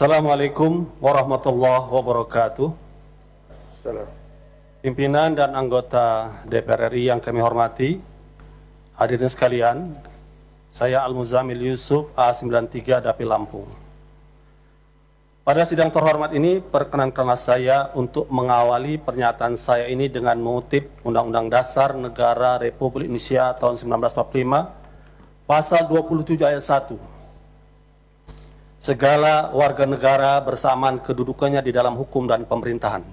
Assalamualaikum warahmatullahi wabarakatuh. Salam. Pimpinan dan anggota DPR RI yang kami hormati, hadirin sekalian, saya Al-Muzamil Yusuf A93 Dapil Lampung. Pada sidang terhormat ini, perkenankanlah saya untuk mengawali pernyataan saya ini dengan mengutip Undang-Undang Dasar Negara Republik Indonesia tahun 1945, Pasal 27 ayat 1. Segala warga negara bersamaan kedudukannya di dalam hukum dan pemerintahan.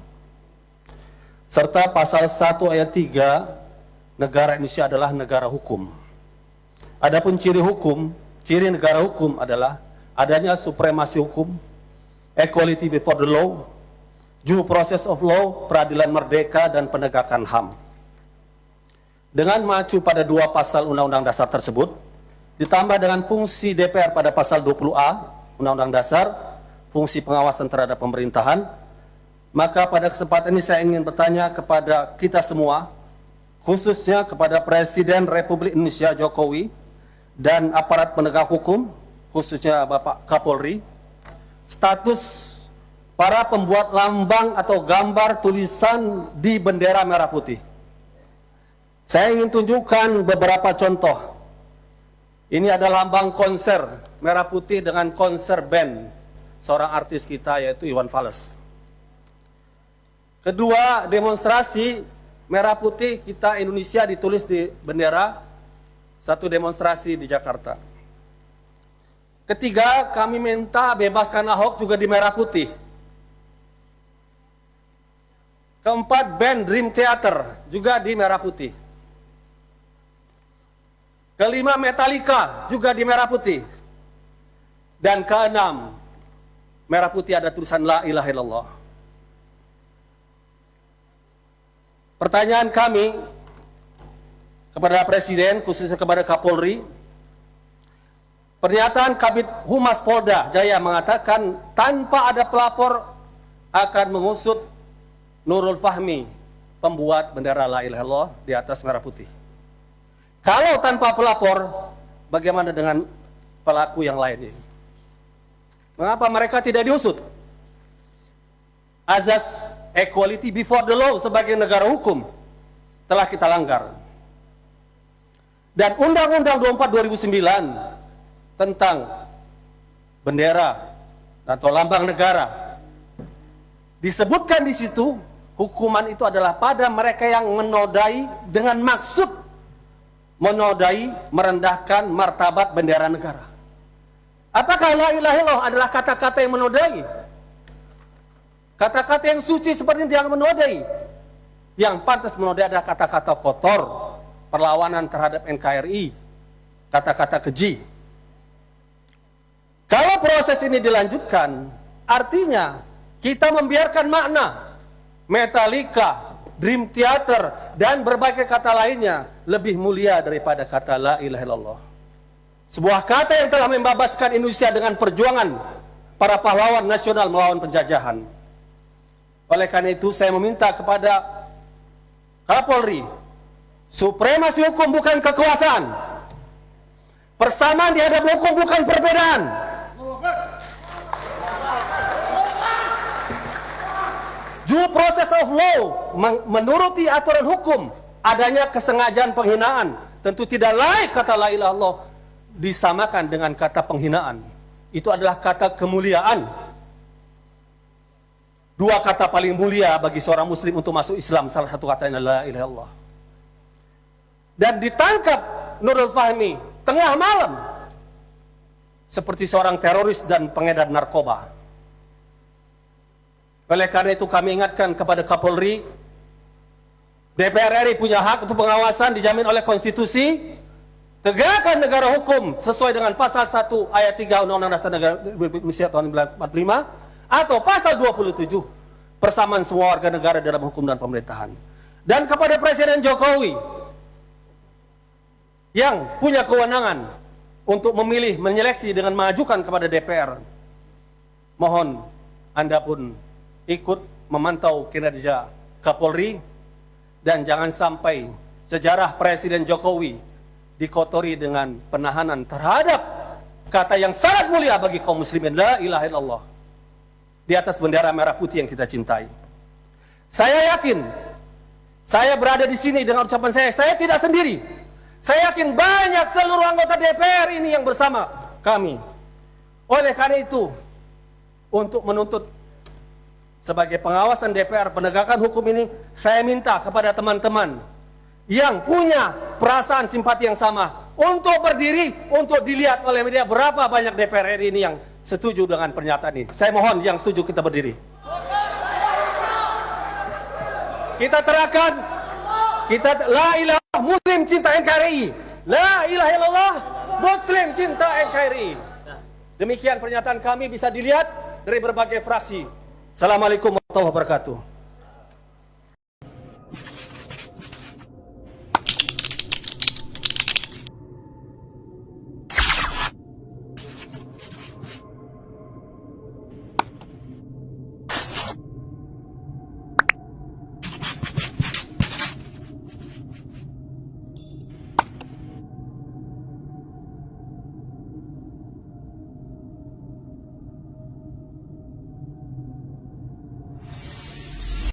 Serta pasal 1 ayat 3, negara Indonesia adalah negara hukum. Adapun ciri negara hukum adalah adanya supremasi hukum, equality before the law, due process of law, peradilan merdeka, dan penegakan HAM. Dengan mengacu pada dua pasal Undang-Undang Dasar tersebut, ditambah dengan fungsi DPR pada pasal 20A, Undang-Undang Dasar, fungsi pengawasan terhadap pemerintahan, maka pada kesempatan ini saya ingin bertanya kepada kita semua, khususnya kepada Presiden Republik Indonesia Jokowi dan aparat penegak hukum, khususnya Bapak Kapolri, status para pembuat lambang atau gambar tulisan di bendera merah putih. Saya ingin tunjukkan beberapa contoh. Ini adalah lambang konser merah putih dengan konser band seorang artis kita yaitu Iwan Fals. Kedua, demonstrasi merah putih kita Indonesia ditulis di bendera, satu demonstrasi di Jakarta. Ketiga, kami minta bebaskan Ahok juga di merah putih. Keempat, band Dream Theater juga di merah putih. Kelima, Metallica juga di merah putih. Dan keenam, merah putih ada tulisan La ilaha illallah. Pertanyaan kami kepada Presiden, khususnya kepada Kapolri, pernyataan Kabid Humas Polda Jaya mengatakan tanpa ada pelapor akan mengusut Nurul Fahmi, pembuat bendera La ilaha illallah di atas merah putih. Kalau tanpa pelapor, bagaimana dengan pelaku yang lainnya? Mengapa mereka tidak diusut? Azas equality before the law sebagai negara hukum telah kita langgar. Dan Undang-Undang 24 2009 tentang bendera atau lambang negara disebutkan di situ, hukuman itu adalah pada mereka yang menodai dengan maksud menodai, merendahkan martabat bendera negara. Apakah la ilaha illallah adalah kata-kata yang menodai? Kata-kata yang suci seperti itu yang menodai. Yang pantas menodai adalah kata-kata kotor, perlawanan terhadap NKRI, kata-kata keji. Kalau proses ini dilanjutkan, artinya kita membiarkan makna Metallica, Dream Theater, dan berbagai kata lainnya lebih mulia daripada kata La ilaha illallah. Sebuah kata yang telah membebaskan Indonesia dengan perjuangan para pahlawan nasional melawan penjajahan. Oleh karena itu saya meminta kepada Kapolri, supremasi hukum bukan kekuasaan. Persamaan di hadapan hukum bukan perbedaan. Due process of law, menuruti aturan hukum, adanya kesengajaan penghinaan, tentu tidak layak kata la ilaha illallah disamakan dengan kata penghinaan. Itu adalah kata kemuliaan. Dua kata paling mulia bagi seorang muslim untuk masuk Islam, salah satu katanya la ilaha illallah. Dan ditangkap Nurul Fahmi tengah malam seperti seorang teroris dan pengedar narkoba. Oleh karena itu kami ingatkan kepada Kapolri, DPR RI punya hak untuk pengawasan dijamin oleh konstitusi, tegakkan negara hukum sesuai dengan pasal 1 ayat 3 Undang-Undang Dasar Negara Republik Indonesia tahun 1945 atau pasal 27 persamaan semua warga negara dalam hukum dan pemerintahan. Dan kepada Presiden Jokowi yang punya kewenangan untuk memilih, menyeleksi dengan mengajukan kepada DPR, mohon Anda pun ikut memantau kinerja Kapolri dan jangan sampai sejarah Presiden Jokowi dikotori dengan penahanan terhadap kata yang sangat mulia bagi kaum muslimin, la ilaha illallah. di atas bendera merah putih yang kita cintai. Saya yakin, saya berada di sini dengan ucapan saya tidak sendiri. Saya yakin banyak seluruh anggota DPR ini yang bersama kami. Oleh karena itu, untuk menuntut sebagai pengawasan DPR penegakan hukum ini, saya minta kepada teman-teman yang punya perasaan simpati yang sama untuk berdiri, untuk dilihat oleh media berapa banyak DPR RI ini yang setuju dengan pernyataan ini. Saya mohon yang setuju kita berdiri. Kita terakan, kita la ilaha muslim cinta NKRI, la ilaha illallah muslim cinta NKRI. Demikian pernyataan kami bisa dilihat dari berbagai fraksi. Assalamualaikum warahmatullahi wabarakatuh.